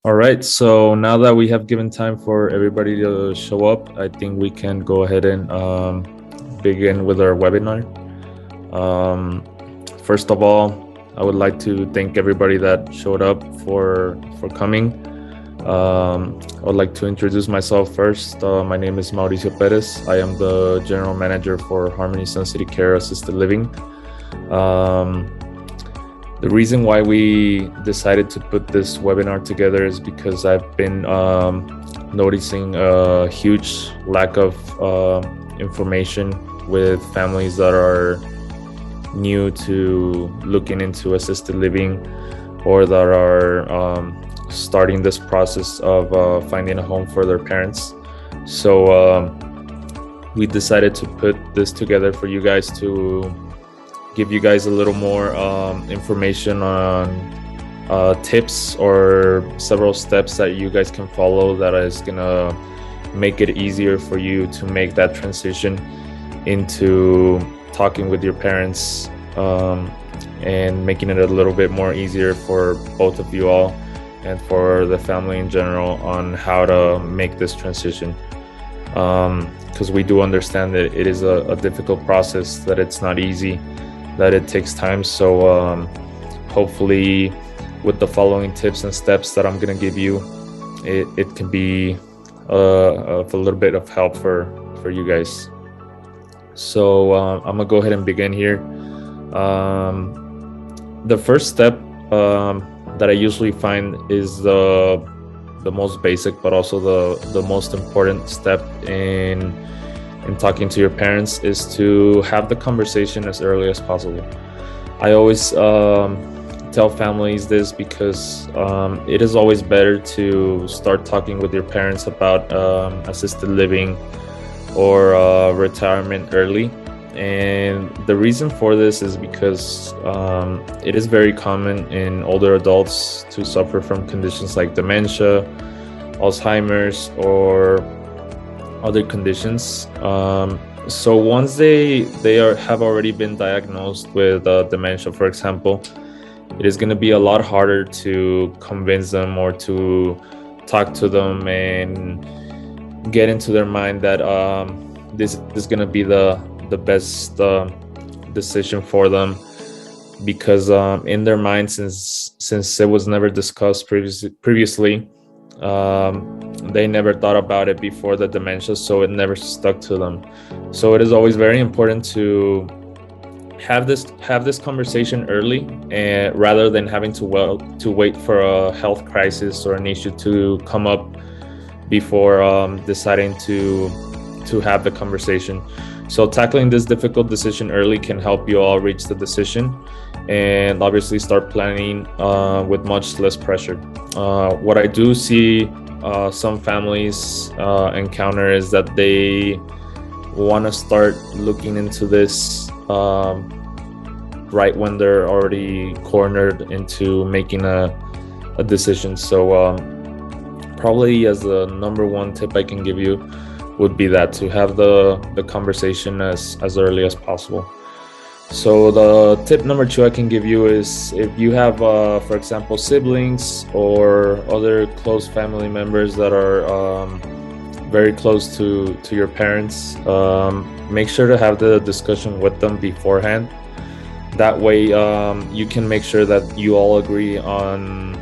All right, so now that we have given time for everybody to show up, I think we can go ahead and begin with our webinar. Um, First of all, I would like to thank everybody that showed up for coming. I would like to introduce myself first. My name is Mauricio Perez. I am the General Manager for Harmony Sun City Care Assisted Living. The reason why we decided to put this webinar together is because I've been noticing a huge lack of information with families that are new to looking into assisted living or that are starting this process of finding a home for their parents. So we decided to put this together for you guys to give you guys a little more information on tips or several steps that you guys can follow that is gonna make it easier for you to make that transition into talking with your parents and making it a little bit more easier for both of you all and for the family in general on how to make this transition, because we do understand that it is a difficult process, that it's not easy, that it takes time. So hopefully with the following tips and steps that I'm going to give you, it can be of a little bit of help for you guys. So I'm going to go ahead and begin here. The first step that I usually find is the most basic, but also the most important step in talking to your parents, is to have the conversation as early as possible. I always tell families this because it is always better to start talking with your parents about assisted living or retirement early. And the reason for this is because it is very common in older adults to suffer from conditions like dementia, Alzheimer's, or other conditions. So once they have already been diagnosed with dementia, for example, it is going to be a lot harder to convince them or to talk to them and get into their mind that this is going to be the best decision for them, because in their mind, since it was never discussed previously, they never thought about it before the dementia, so it never stuck to them. So it is always very important to have this conversation early, and rather than having to wait for a health crisis or an issue to come up before deciding to have the conversation. So tackling this difficult decision early can help you all reach the decision and obviously start planning with much less pressure. What I do see some families encounter is that they want to start looking into this right when they're already cornered into making a decision. So probably as the number one tip I can give you would be that to have the conversation as early as possible. So the tip number two I can give you is, if you have, for example, siblings or other close family members that are very close to your parents, make sure to have the discussion with them beforehand. That way you can make sure that you all agree on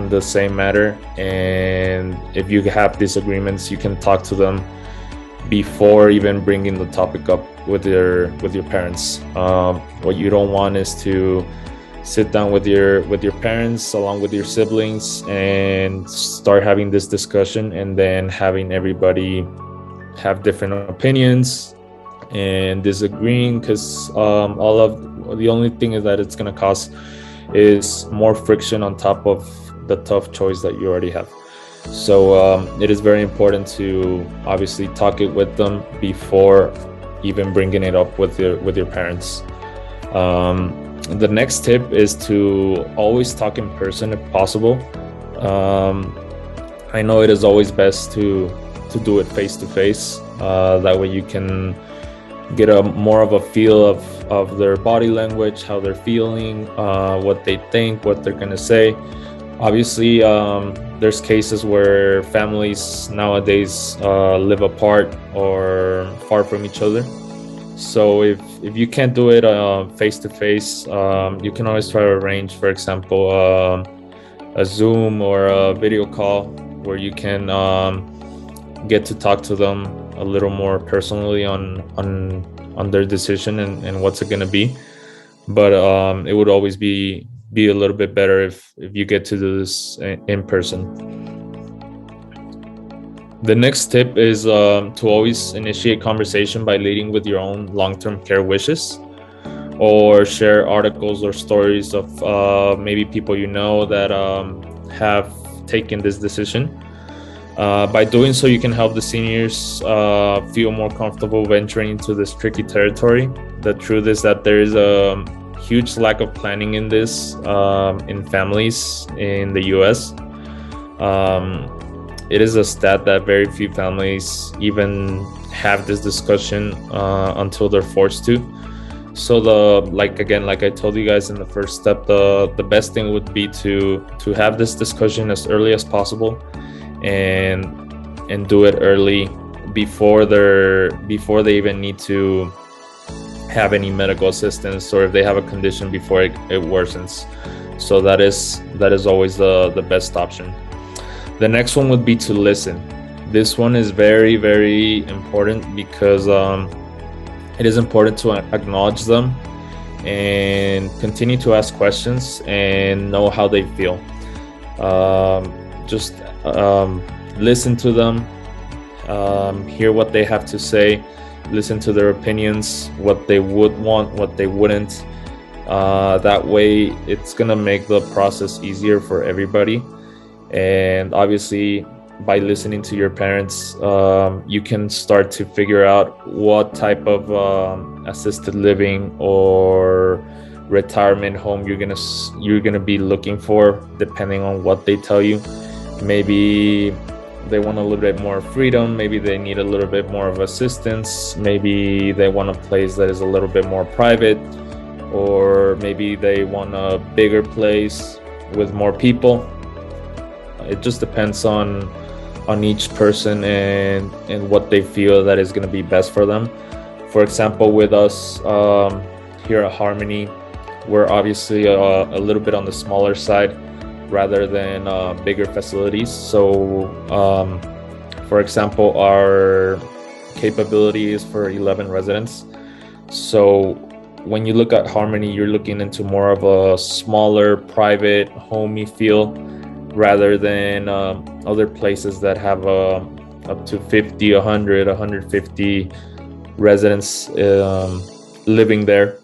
the same matter, and if you have disagreements, you can talk to them before even bringing the topic up with your parents. What you don't want is to sit down with your parents along with your siblings and start having this discussion, and then having everybody have different opinions and disagreeing, because the only thing is that it's going to cause is more friction on top of the tough choice that you already have. So it is very important to obviously talk it with them before even bringing it up with your parents. The next tip is to always talk in person if possible. I know it is always best to do it face to face. That way you can get a more of a feel of their body language, how they're feeling, what they think, what they're gonna say. Obviously, there's cases where families nowadays live apart or far from each other. So if you can't do it face to face, you can always try to arrange, for example, a Zoom or a video call where you can get to talk to them a little more personally on their decision and what's it gonna be. But it would always be a little bit better if you get to do this in person. The next tip is to always initiate conversation by leading with your own long-term care wishes, or share articles or stories of maybe people you know that have taken this decision. By doing so, you can help the seniors feel more comfortable venturing into this tricky territory. The truth is that there is a huge lack of planning in this in families in the US. It is a stat that very few families even have this discussion until they're forced to. So like I told you guys in the first step, the best thing would be to have this discussion as early as possible, and do it early before they even need to have any medical assistance, or if they have a condition before it worsens. So that is always the best option. The next one would be to listen. This one is very, very important because it is important to acknowledge them and continue to ask questions and know how they feel. Just listen to them, hear what they have to say, listen to their opinions, what they would want, what they wouldn't. That way it's gonna make the process easier for everybody. And obviously, by listening to your parents, you can start to figure out what type of assisted living or retirement home you're gonna be looking for, depending on what they tell you. Maybe they want a little bit more freedom, maybe they need a little bit more of assistance, maybe they want a place that is a little bit more private, or maybe they want a bigger place with more people. It just depends on each person and what they feel that is going to be best for them. For example, with us here at Harmony, we're obviously a little bit on the smaller side rather than bigger facilities. So for example, our capability is for 11 residents. So when you look at Harmony, you're looking into more of a smaller, private, homey feel, rather than other places that have up to 50, 100, 150 residents living there.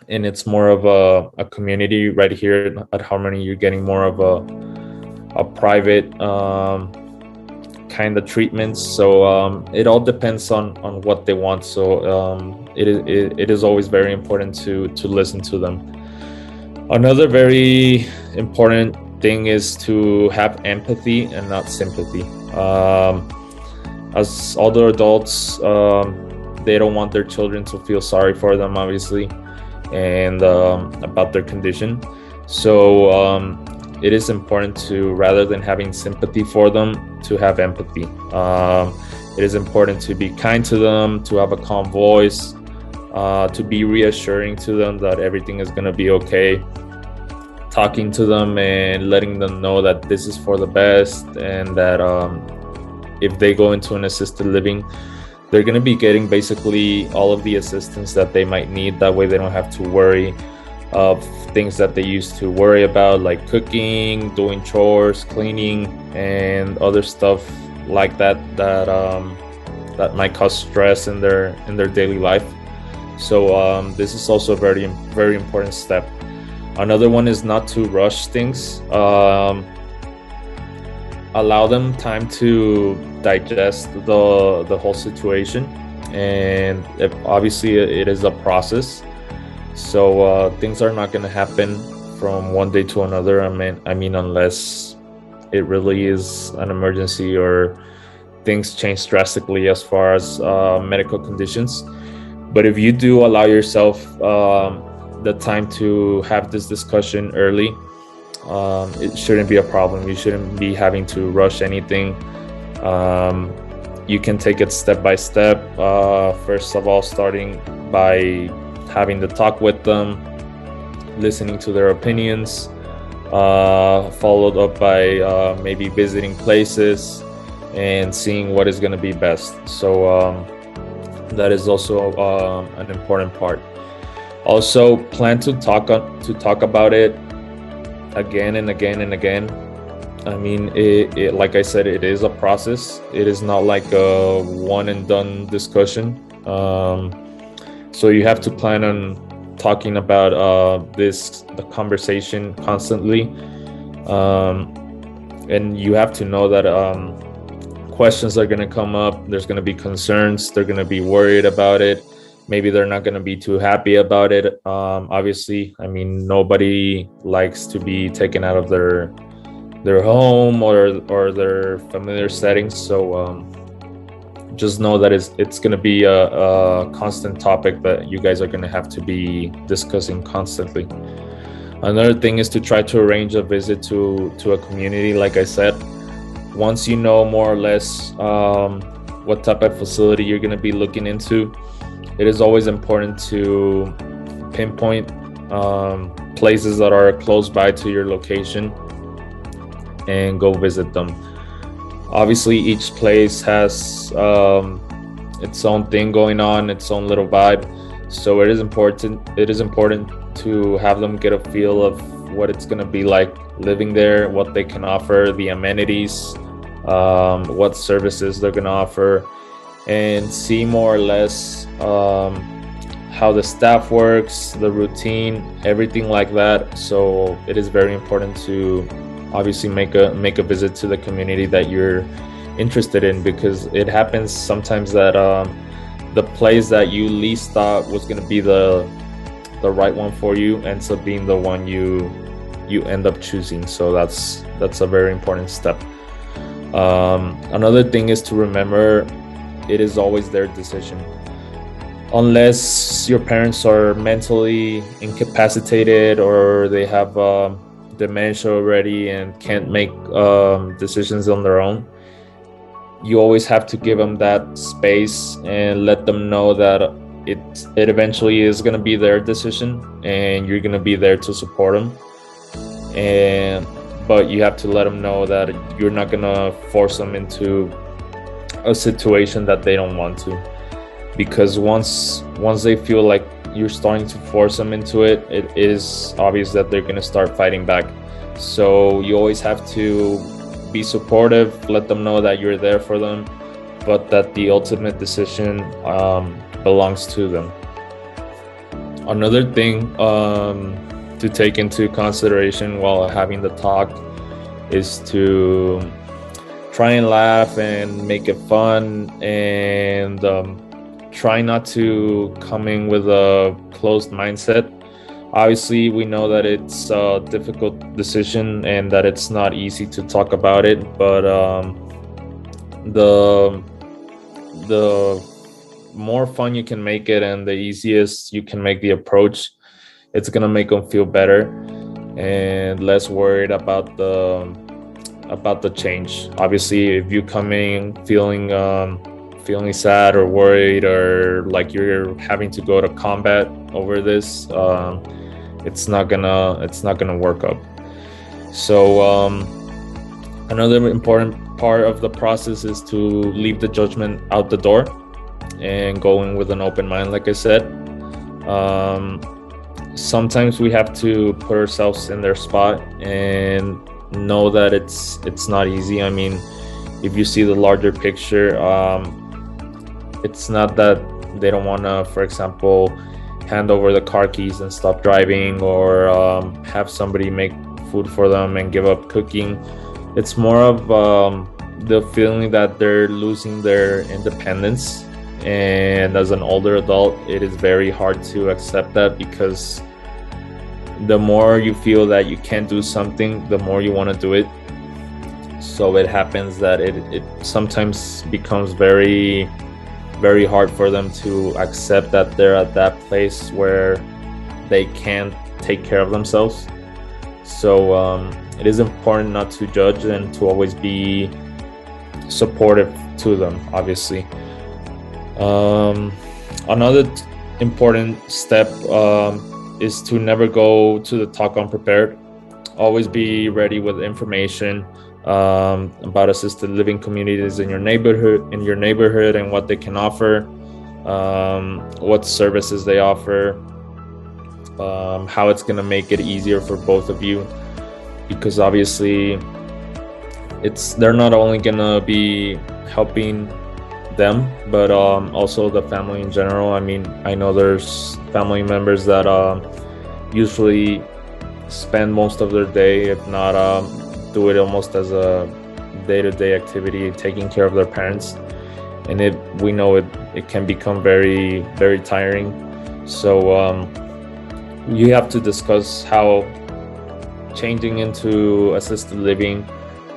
And it's more of a community. Right here at Harmony, you're getting more of a private kind of treatment. So it all depends on what they want. So it is always very important to listen to them. Another very important thing is to have empathy and not sympathy. As older adults, they don't want their children to feel sorry for them, obviously, and about their condition. So it is important to, rather than having sympathy for them, to have empathy. It is important to be kind to them, to have a calm voice, to be reassuring to them that everything is going to be okay. Talking to them and letting them know that this is for the best, and that if they go into an assisted living, they're going to be getting basically all of the assistance that they might need. That way they don't have to worry of things that they used to worry about, like cooking, doing chores, cleaning, and other stuff like that might cause stress in their daily life. So this is also a very, very important step. Another one is not to rush things. Allow them time to digest the whole situation, and obviously it is a process. So things are not going to happen from one day to another. I mean, unless it really is an emergency or things change drastically as far as medical conditions. But if you do allow yourself the time to have this discussion early, it shouldn't be a problem. You shouldn't be having to rush anything. You can take it step by step. First of all, starting by having the talk with them, listening to their opinions, followed up by maybe visiting places and seeing what is going to be best. So that is also an important part. Also, plan to talk about it again and again and again. I mean, like I said, it is a process. It is not like a one and done discussion. So you have to plan on talking about the conversation constantly, and you have to know that questions are going to come up. There's going to be concerns. They're going to be worried about it. Maybe they're not going to be too happy about it. Obviously, I mean, nobody likes to be taken out of their home or their familiar settings. So just know that it's going to be a constant topic that you guys are going to have to be discussing constantly. Another thing is to try to arrange a visit to a community. Like I said, once you know more or less what type of facility you're going to be looking into, it is always important to pinpoint places that are close by to your location and go visit them. Obviously, each place has its own thing going on, its own little vibe. So it is important to have them get a feel of what it's going to be like living there, what they can offer, the amenities, what services they're going to offer, and see more or less how the staff works, the routine, everything like that. So it is very important to obviously make a visit to the community that you're interested in, because it happens sometimes that the place that you least thought was going to be the right one for you ends up being the one you end up choosing. So that's a very important step. Another thing is to remember, it is always their decision. Unless your parents are mentally incapacitated or they have dementia already and can't make decisions on their own, you always have to give them that space and let them know that it eventually is going to be their decision and you're going to be there to support them. But you have to let them know that you're not going to force them into a situation that they don't want to, because once they feel like you're starting to force them into it, it is obvious that they're going to start fighting back. So you always have to be supportive, let them know that you're there for them, but that the ultimate decision belongs to them. Another thing to take into consideration while having the talk is to try and laugh and make it fun, and try not to come in with a closed mindset. Obviously, we know that it's a difficult decision and that it's not easy to talk about it, but the more fun you can make it and the easiest you can make the approach, it's gonna make them feel better and less worried about the change. Obviously, if you come in feeling sad or worried or like you're having to go to combat over this, it's not gonna work up. So another important part of the process is to leave the judgment out the door and go in with an open mind. Like I said, sometimes we have to put ourselves in their spot and know that it's not easy. I mean, if you see the larger picture, it's not that they don't want to, for example, hand over the car keys and stop driving, or have somebody make food for them and give up cooking. It's more of the feeling that they're losing their independence, and as an older adult, it is very hard to accept that, because the more you feel that you can't do something, the more you want to do it. So it happens that it sometimes becomes very, very hard for them to accept that they're at that place where they can't take care of themselves. So it is important not to judge and to always be supportive to them, obviously. Another important step is to never go to the talk unprepared. Always be ready with information about assisted living communities in your neighborhood, and what they can offer, what services they offer, how it's going to make it easier for both of you, because obviously they're not only going to be helping them, but also the family in general. I mean, I know there's family members that usually spend most of their day, if not do it almost as a day-to-day activity, taking care of their parents, and we know it can become very, very tiring. So you have to discuss how changing into assisted living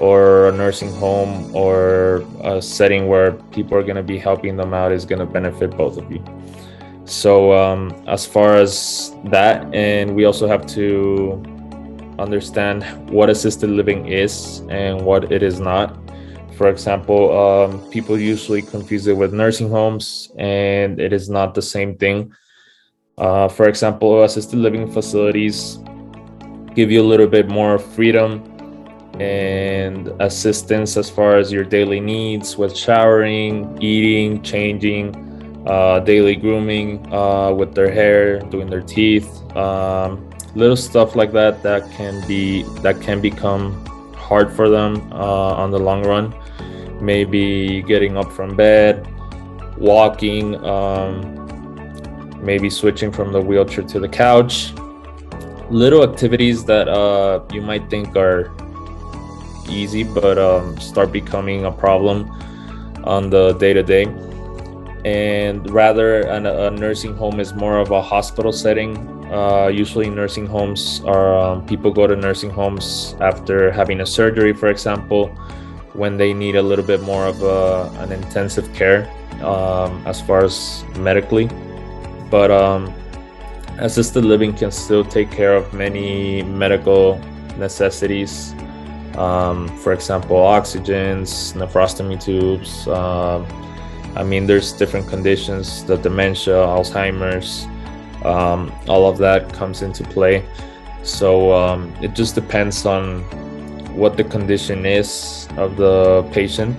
or a nursing home or a setting where people are going to be helping them out is going to benefit both of you. So as far as that, and we also have to understand what assisted living is and what it is not. For example, people usually confuse it with nursing homes, and it is not the same thing. For example, assisted living facilities give you a little bit more freedom and assistance as far as your daily needs with showering, eating, changing, daily grooming with their hair, doing their teeth, little stuff like that can become hard for them on the long run. Maybe getting up from bed, walking, maybe switching from the wheelchair to the couch. Little activities that you might think are easy, but start becoming a problem on the day-to-day. And rather, a nursing home is more of a hospital setting. Usually nursing homes are people go to nursing homes after having a surgery, for example, when they need a little bit more of an intensive care as far as medically. But assisted living can still take care of many medical necessities. For example, oxygens, nephrostomy tubes. I mean, there's different conditions, the dementia, Alzheimer's, all of that comes into play. So it just depends on what the condition is of the patient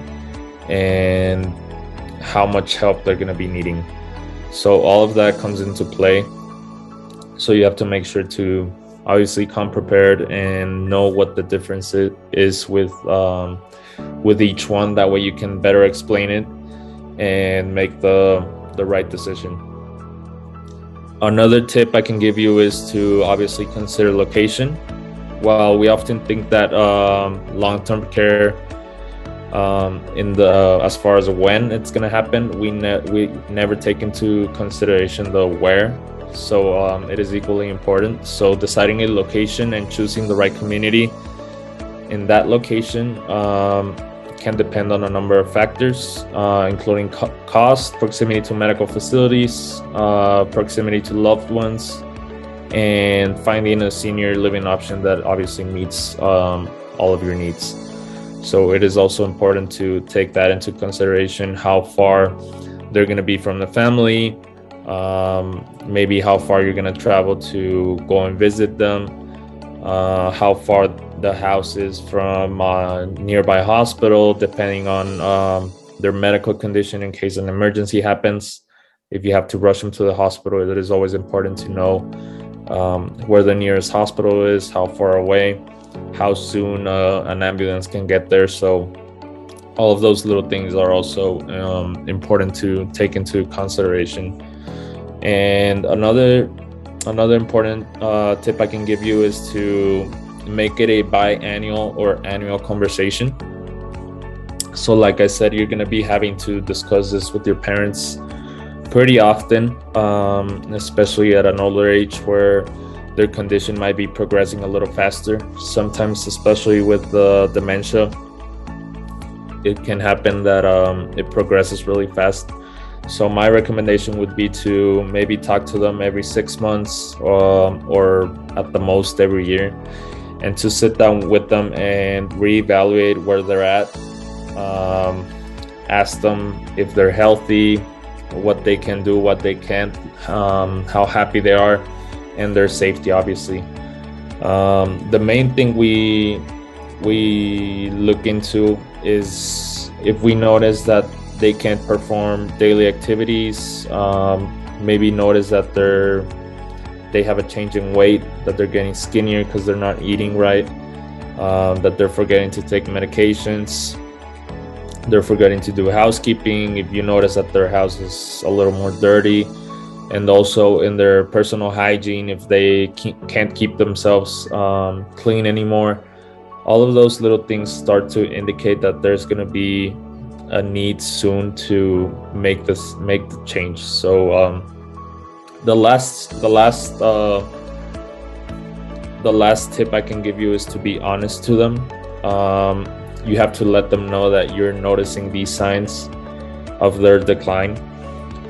and how much help they're going to be needing. So all of that comes into play. So you have to make sure to obviously come prepared and know what the difference is with each one. That way you can better explain it and make the right decision. Another tip I can give you is to obviously consider location. While we often think that long-term care as far as when it's going to happen, we never take into consideration the where. So it is equally important. So deciding a location and choosing the right community in that location can depend on a number of factors, including cost, proximity to medical facilities, proximity to loved ones, and finding a senior living option that obviously meets all of your needs. So it is also important to take that into consideration, how far they're going to be from the family, maybe how far you're going to travel to go and visit them, how far the house is from a nearby hospital, depending on their medical condition in case an emergency happens. If you have to rush them to the hospital, it is always important to know where the nearest hospital is, how far away, how soon an ambulance can get there. So all of those little things are also important to take into consideration. And another important tip I can give you is to make it a biannual or annual conversation. So like I said, you're going to be having to discuss this with your parents pretty often, especially at an older age where their condition might be progressing a little faster. Sometimes, especially with the dementia, it can happen that it progresses really fast. So my recommendation would be to maybe talk to them every 6 months or at the most every year, and to sit down with them and reevaluate where they're at. Ask them if they're healthy, what they can do, what they can't, how happy they are, and their safety, obviously. The main thing we look into is if we notice that they can't perform daily activities, maybe notice that they have a change in weight, that they're getting skinnier because they're not eating right, that they're forgetting to take medications, they're forgetting to do housekeeping. If you notice that their house is a little more dirty, and also in their personal hygiene, if they can't keep themselves clean anymore, all of those little things start to indicate that there's going to be a need soon to make the change. So the last tip I can give you is to be honest to them. You have to let them know that you're noticing these signs of their decline,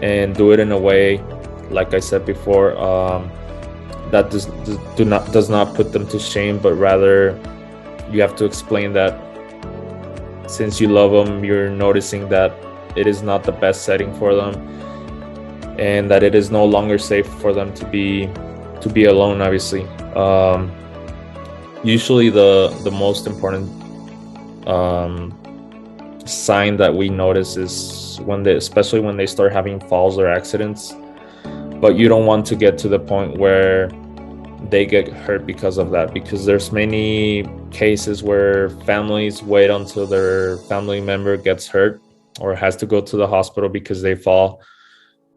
and do it in a way, like I said before, that does not put them to shame, but rather you have to explain that since you love them, you're noticing that it is not the best setting for them, and that it is no longer safe for them to be alone, obviously. Usually the most important sign that we notice is especially when they start having falls or accidents. But you don't want to get to the point where they get hurt because of that, because there's many cases where families wait until their family member gets hurt or has to go to the hospital because they fall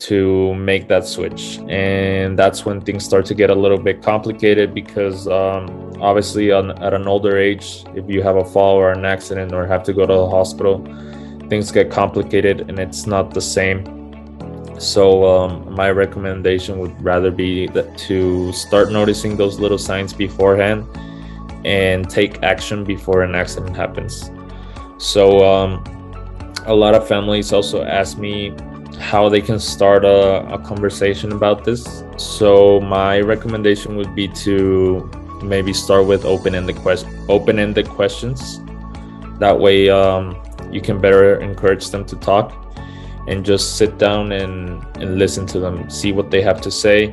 to make that switch. And that's when things start to get a little bit complicated, because obviously at an older age, if you have a fall or an accident or have to go to the hospital, things get complicated and it's not the same. So my recommendation would rather be that to start noticing those little signs beforehand and take action before an accident happens. So a lot of families also ask me how they can start a conversation about this. So my recommendation would be to maybe start with open-ended questions. That way you can better encourage them to talk, and just sit down and listen to them, see what they have to say,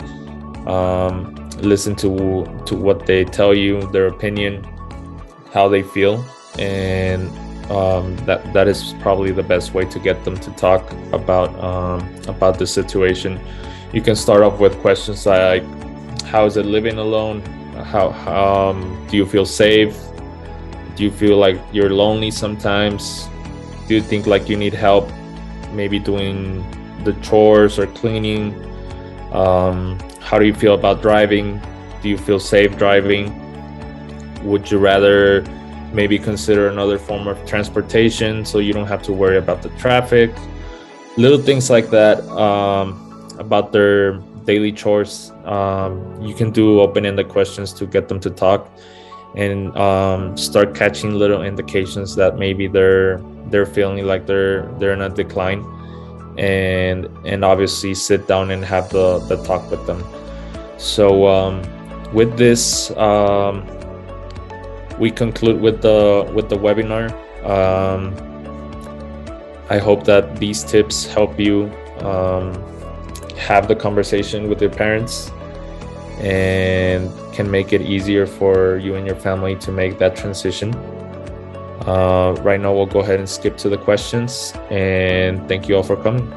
listen to what they tell you, their opinion, how they feel, and that is probably the best way to get them to talk about the situation. You can start off with questions like, how is it living alone? How do you feel safe? Do you feel like you're lonely sometimes? Do you think like you need help maybe doing the chores or cleaning? How do you feel about driving? Do you feel safe driving? Would you rather maybe consider another form of transportation so you don't have to worry about the traffic? Little things like that about their daily chores. You can do open-ended questions to get them to talk, and start catching little indications that maybe they're feeling like they're in a decline, and obviously sit down and have the talk with them. So with this, we conclude with the webinar. I hope that these tips help you have the conversation with your parents, and can make it easier for you and your family to make that transition. Right now we'll go ahead and skip to the questions, and thank you all for coming.